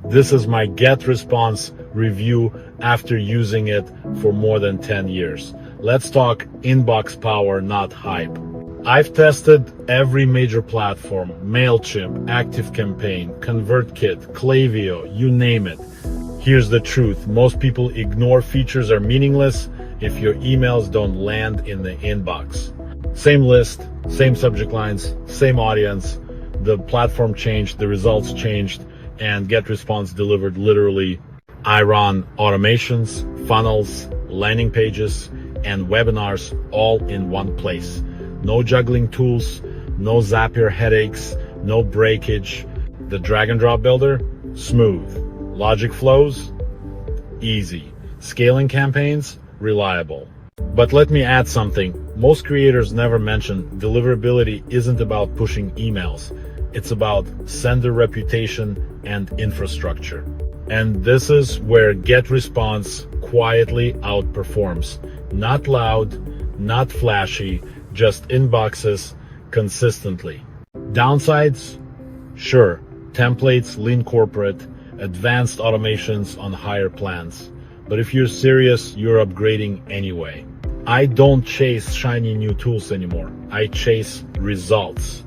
This is my GetResponse review after using it for more than 10 years. Let's talk inbox power, not hype. I've tested every major platform: Mailchimp, ActiveCampaign, ConvertKit, Klaviyo, you name it. Here's the truth: most people ignore features are meaningless if your emails don't land in the inbox. Same list, same subject lines, same audience. The platform changed, the results changed, and GetResponse delivered literally. I run automations, funnels, landing pages, and webinars all in one place. No juggling tools, no Zapier headaches, no breakage. The drag and drop builder, smooth. Logic flows, easy. Scaling campaigns, reliable. But let me add something. Most creators never mention deliverability isn't about pushing emails. It's about sender reputation and infrastructure. And this is where GetResponse quietly outperforms. Not loud, not flashy, just inboxes consistently. Downsides? Sure, templates, lean corporate, advanced automations on higher plans. But if you're serious, you're upgrading anyway. I don't chase shiny new tools anymore. I chase results.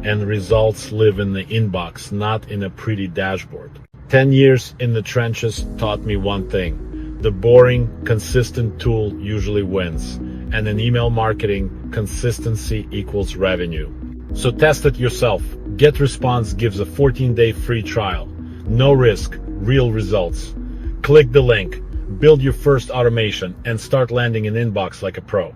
And results live in the inbox, not in a pretty dashboard. 10 years in the trenches taught me one thing: the boring, consistent tool usually wins. And in email marketing, consistency equals revenue. So test it yourself. GetResponse gives a 14-day free trial. No risk, real results. Click the link, build your first automation, and start landing an inbox like a pro.